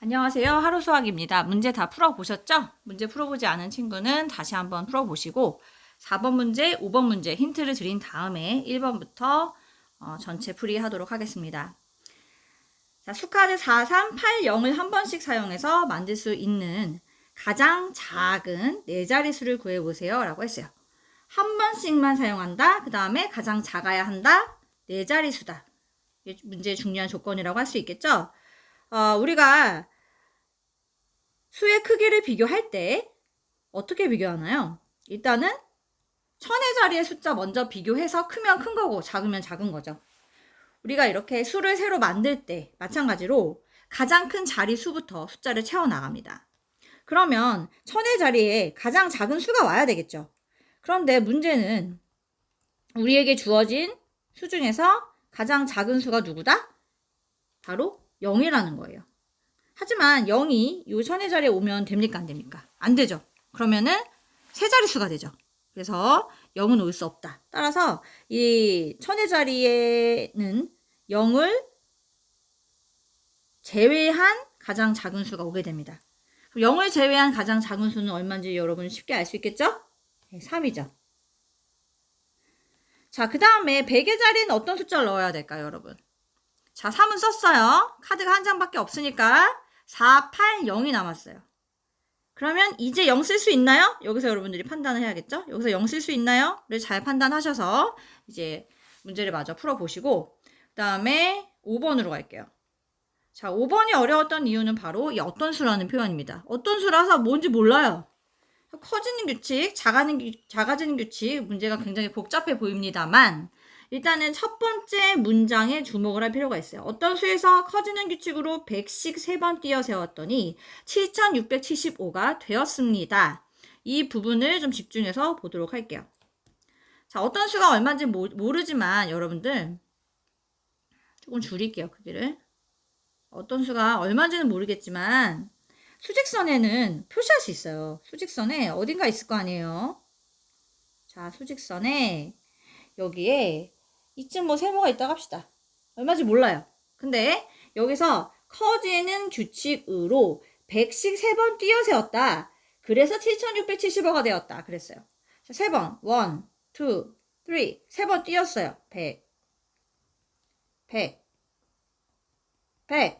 안녕하세요. 하루수학입니다. 문제 다 풀어보셨죠? 문제 풀어보지 않은 친구는 다시 한번 풀어보시고 4번 문제, 5번 문제 힌트를 드린 다음에 1번부터 전체 풀이하도록 하겠습니다. 자, 수카드 4, 3, 8, 0을 한 번씩 사용해서 만들 수 있는 가장 작은 네 자릿수를 구해보세요 라고 했어요. 한 번씩만 사용한다. 그 다음에 가장 작아야 한다. 네 자릿수다. 이게 문제의 중요한 조건이라고 할 수 있겠죠? 우리가 수의 크기를 비교할 때 어떻게 비교하나요? 일단은 천의 자리의 숫자 먼저 비교해서 크면 큰 거고 작으면 작은 거죠. 우리가 이렇게 수를 새로 만들 때 마찬가지로 가장 큰 자리 수부터 숫자를 채워 나갑니다. 그러면 천의 자리에 가장 작은 수가 와야 되겠죠. 그런데 문제는 우리에게 주어진 수 중에서 가장 작은 수가 누구다? 바로 0이라는 거예요. 하지만 0이 요 천의 자리에 오면 됩니까? 안 됩니까? 안 되죠. 그러면은 세 자릿수가 되죠. 그래서 0은 올 수 없다. 따라서 이 천의 자리에는 0을 제외한 가장 작은 수가 오게 됩니다. 0을 제외한 가장 작은 수는 얼마인지 여러분 쉽게 알 수 있겠죠? 3이죠. 자, 그 다음에 100의 자리에는 어떤 숫자를 넣어야 될까요, 여러분? 자, 3은 썼어요. 카드가 한 장밖에 없으니까 4, 8, 0이 남았어요. 그러면 이제 0 쓸 수 있나요? 여기서 여러분들이 판단을 해야겠죠? 여기서 0 쓸 수 있나요? 를 잘 판단하셔서 이제 문제를 마저 풀어보시고 그 다음에 5번으로 갈게요. 자, 5번이 어려웠던 이유는 바로 이 어떤 수라는 표현입니다. 어떤 수라서 뭔지 몰라요. 커지는 규칙, 작아지는 규칙 문제가 굉장히 복잡해 보입니다만 일단은 첫 번째 문장에 주목을 할 필요가 있어요. 어떤 수에서 커지는 규칙으로 100씩 3번 띄어 세웠더니 7675가 되었습니다. 이 부분을 좀 집중해서 보도록 할게요. 자, 어떤 수가 얼마인지 모르지만 여러분들 조금 줄일게요, 크기를. 어떤 수가 얼마인지는 모르겠지만 수직선에는 표시할 수 있어요. 수직선에 어딘가 있을 거 아니에요. 자, 수직선에 여기에 이쯤 뭐 세모가 있다고 합시다. 얼마인지 몰라요. 근데 여기서 커지는 규칙으로 100씩 3번 띄어 세웠다. 그래서 7675가 되었다. 그랬어요. 자, 3번. 1, 2, 3. 3번 띄었어요. 100. 100. 100.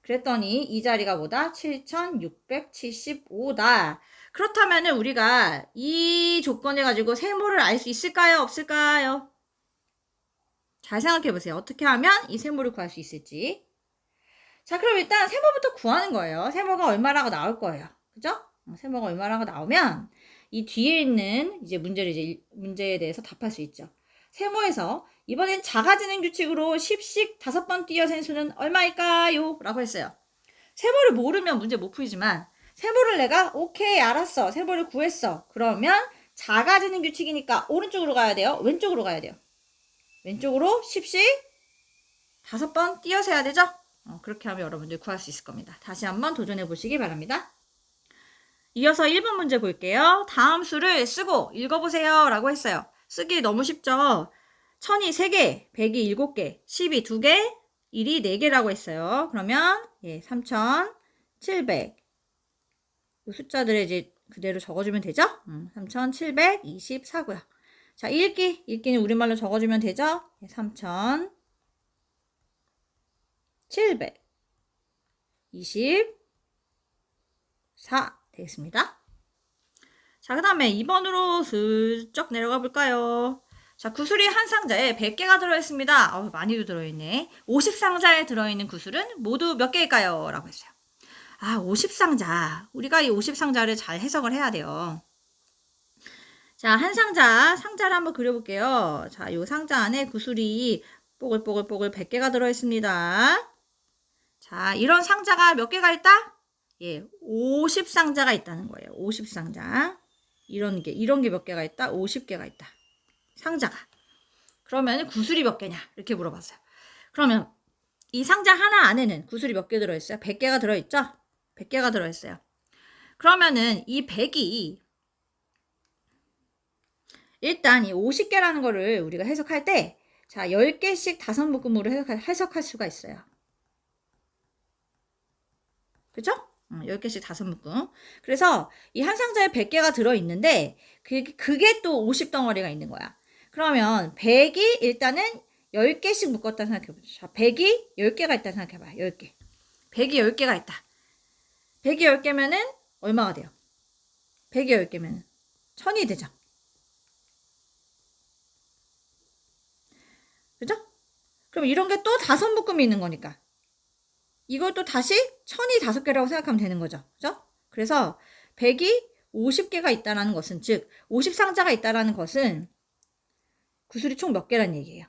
그랬더니 이 자리가 뭐다? 7675다. 그렇다면 우리가 이 조건을 가지고 세모를 알 수 있을까요? 없을까요? 잘 생각해 보세요. 어떻게 하면 이 세모를 구할 수 있을지. 자, 그럼 일단 세모부터 구하는 거예요. 세모가 얼마라고 나올 거예요. 그죠? 세모가 얼마라고 나오면 이 뒤에 있는 이제 문제에 대해서 답할 수 있죠. 세모에서 이번엔 작아지는 규칙으로 10씩 5번 띄어 센 수는 얼마일까요? 라고 했어요. 세모를 모르면 문제 못 풀지만 세모를 내가 오케이 알았어. 세모를 구했어. 그러면 작아지는 규칙이니까 오른쪽으로 가야 돼요? 왼쪽으로 가야 돼요? 왼쪽으로 10씩 5번 띄어서 해야 되죠? 그렇게 하면 여러분들 구할 수 있을 겁니다. 다시 한번 도전해 보시기 바랍니다. 이어서 1번 문제 볼게요. 다음 수를 쓰고 읽어보세요 라고 했어요. 쓰기 너무 쉽죠? 1000이 3개, 100이 7개, 10이 2개, 1이 4개라고 했어요. 그러면 3700 이 숫자들을 이제 그대로 적어주면 되죠? 3724고요. 자, 읽기는 우리말로 적어주면 되죠? 3724 되겠습니다. 자, 그 다음에 2번으로 슬쩍 내려가 볼까요? 자, 구슬이 한 상자에 100개가 들어있습니다. 많이도 들어있네. 50상자에 들어있는 구슬은 모두 몇 개일까요? 라고 했어요. 50상자. 우리가 이 50상자를 잘 해석을 해야 돼요. 자, 한 상자를 한번 그려볼게요. 자, 요 상자 안에 구슬이 뽀글뽀글뽀글 100개가 들어있습니다. 자, 이런 상자가 몇 개가 있다? 50상자가 있다는 거예요. 50상자. 이런 게 몇 개가 있다? 50개가 있다. 상자가. 그러면 구슬이 몇 개냐? 이렇게 물어봤어요. 그러면 이 상자 하나 안에는 구슬이 몇 개 들어있어요? 100개가 들어있죠? 100개가 들어있어요. 그러면은 이 100이 일단 이 50개라는 거를 우리가 해석할 때 자, 10개씩 다섯 묶음으로 해석할 수가 있어요. 그죠? 10개씩 5묶음. 그래서 이 한 상자에 100개가 들어있는데 그게 또 50덩어리가 있는 거야. 그러면 100이 일단은 10개씩 묶었다 생각해보죠. 자, 100이 10개가 있다 생각해봐요. 10개. 100이 10개가 있다. 100이 10개면은 얼마가 돼요? 100이 10개면은 1000이 되죠. 그죠? 그럼 이런 게 또 5묶음이 있는 거니까 이것도 다시 1000이 5개라고 생각하면 되는 거죠. 그죠? 그래서 100이 50개가 있다는 것은, 즉 50상자가 있다는 것은 구슬이 총 몇 개란 얘기예요.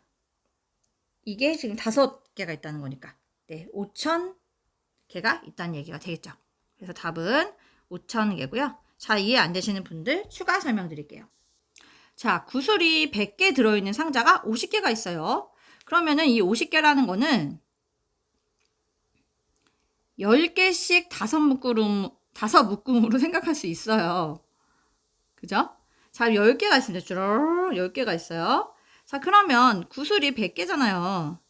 이게 지금 5개가 있다는 거니까. 네, 5000개가 있다는 얘기가 되겠죠. 그래서 답은 5000개고요. 자, 이해 안 되시는 분들 추가 설명드릴게요. 자, 구슬이 100개 들어있는 상자가 50개가 있어요. 그러면은 이 50개라는 거는 10개씩 5묶음으로 생각할 수 있어요. 그죠? 자, 10개가 있습니다. 쭉 10개가 있어요. 자, 그러면 구슬이 100개잖아요.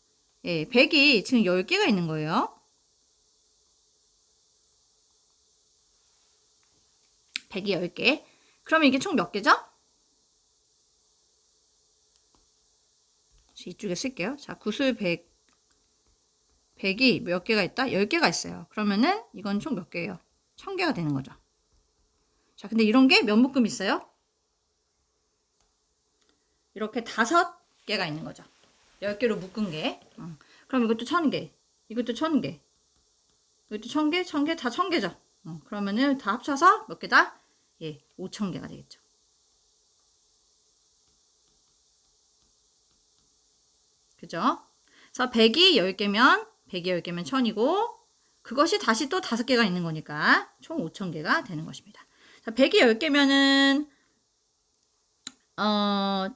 예, 100이 지금 10개가 있는 거예요. 100이 10개. 그러면 이게 총 몇 개죠? 이쪽에 쓸게요. 자, 구슬 100이 몇 개가 있다? 10개가 있어요. 그러면은 이건 총 몇 개예요? 1000개가 되는 거죠. 자, 근데 이런 게 몇 묶음 있어요? 이렇게 5개가 있는 거죠. 10개로 묶은 게. 그럼 이것도 1000개. 이것도 1000개. 이것도 1000개, 1000개, 다 1000개죠. 그러면은 다 합쳐서 몇 개다? 예, 5000개가 되겠죠. 그죠? 그래서 100이 10개면 1000이고 그것이 다시 또 5개가 있는 거니까 총 5000개가 되는 것입니다. 자, 100이 10개면은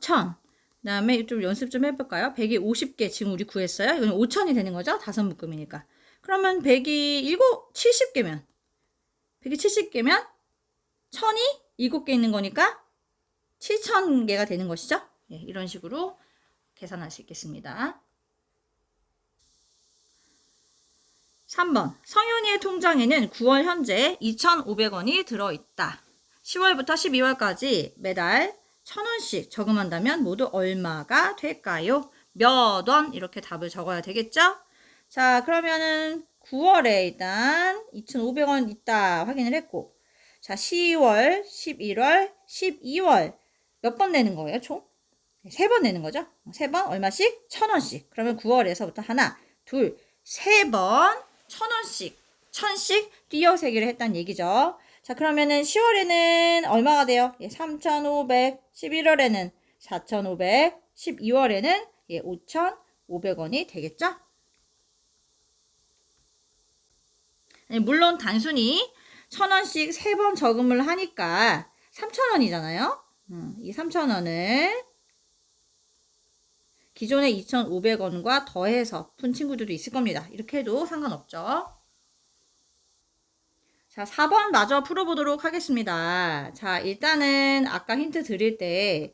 1000. 그다음에 좀 연습 좀 해볼까요? 100이 50개 지금 우리 구했어요. 이건 5000이 되는 거죠. 5묶음이니까. 그러면 100이 70개면 100이 70개면 1000이 7개 있는 거니까 7000개가 되는 것이죠. 예, 이런 식으로 계산할 수 있겠습니다. 3번. 성현이의 통장에는 9월 현재 2,500원이 들어있다. 10월부터 12월까지 매달 1000원씩 저금한다면 모두 얼마가 될까요? 몇 원? 이렇게 답을 적어야 되겠죠? 자, 그러면은 9월에 일단 2,500원 있다 확인을 했고, 자, 10월, 11월, 12월 몇 번 내는 거예요, 총? 3번 내는 거죠? 3번 얼마씩? 1000원씩. 그러면 9월에서부터 하나, 둘, 3번 1000원씩, 1000씩 띄어세기를 했다는 얘기죠. 자, 그러면은 10월에는 얼마가 돼요? 예, 3,500, 11월에는 4,500, 12월에는 예, 5,500원이 되겠죠? 물론 단순히 1000원씩 3번 저금을 하니까 3,000원이잖아요. 이 3,000원을 기존의 2,500원과 더해서 푼 친구들도 있을 겁니다. 이렇게 해도 상관없죠. 자, 4번 마저 풀어보도록 하겠습니다. 자, 일단은 아까 힌트 드릴 때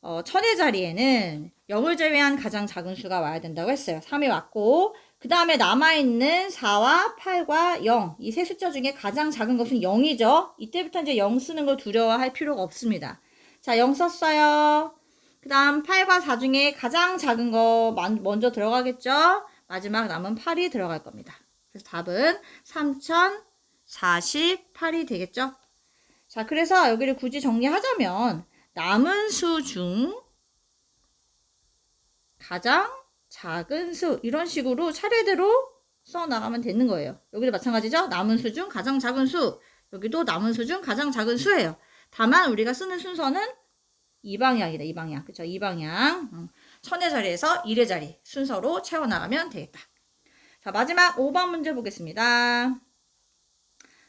1000의 자리에는 0을 제외한 가장 작은 수가 와야 된다고 했어요. 3이 왔고 그 다음에 남아있는 4와 8과 0 이 세 숫자 중에 가장 작은 것은 0이죠. 이때부터 이제 0 쓰는 걸 두려워할 필요가 없습니다. 자, 0 썼어요. 그 다음 8과 4 중에 가장 작은 거 먼저 들어가겠죠. 마지막 남은 8이 들어갈 겁니다. 그래서 답은 3048이 되겠죠. 자, 그래서 여기를 굳이 정리하자면 남은 수 중 가장 작은 수 이런 식으로 차례대로 써나가면 되는 거예요. 여기도 마찬가지죠. 남은 수 중 가장 작은 수, 여기도 남은 수 중 가장 작은 수예요. 다만 우리가 쓰는 순서는 이 방향이다. 이 방향. 그쵸? 이 방향. 1000의 자리에서 1의 자리 순서로 채워나가면 되겠다. 자, 마지막 5번 문제 보겠습니다.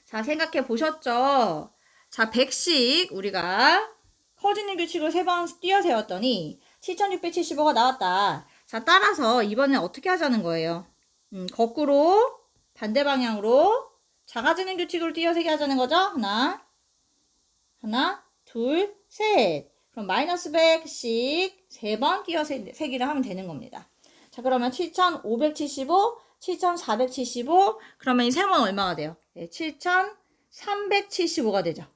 자, 생각해 보셨죠? 자, 100씩 우리가 커지는 규칙을 3번 띄어세웠더니 7675가 나왔다. 자, 따라서 이번엔 어떻게 하자는 거예요? 거꾸로 반대 방향으로 작아지는 규칙으로 띄어세기 하자는 거죠? 하나, 둘, 셋. 그럼 마이너스 100씩 3번 띄어세기를 하면 되는 겁니다. 자, 그러면 7575 7,475. 그러면 이 세모는 얼마가 돼요? 네, 7,375가 되죠.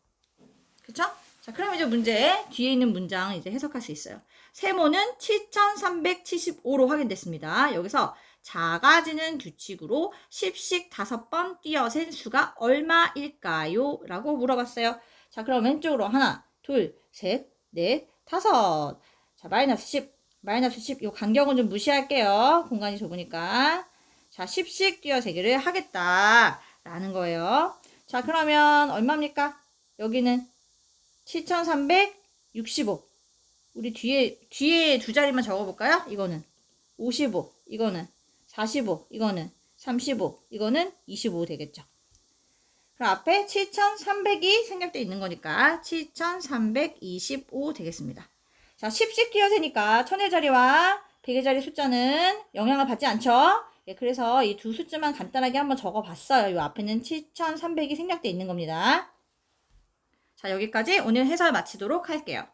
그쵸? 자, 그럼 이제 문제 뒤에 있는 문장 이제 해석할 수 있어요. 세모는 7,375로 확인됐습니다. 여기서 작아지는 규칙으로 10씩 5번 뛰어센 수가 얼마일까요? 라고 물어봤어요. 자, 그럼 왼쪽으로 하나, 둘, 셋, 넷, 다섯. 자, 마이너스 10. 마이너스 10. 이 간격은 좀 무시할게요. 공간이 좁으니까. 자, 10씩 뛰어세기를 하겠다. 라는 거예요. 자, 그러면 얼마입니까? 여기는 7,365. 우리 뒤에 두 자리만 적어볼까요? 이거는 55, 이거는 45, 이거는 35, 이거는 25 되겠죠. 그럼 앞에 7,300이 생략되어 있는 거니까 7,325 되겠습니다. 자, 10씩 뛰어세니까 1000의 자리와 100의 자리 숫자는 영향을 받지 않죠? 예, 그래서 이 두 숫자만 간단하게 한번 적어봤어요. 이 앞에는 7,300이 생략되어 있는 겁니다. 자, 여기까지 오늘 해설 마치도록 할게요.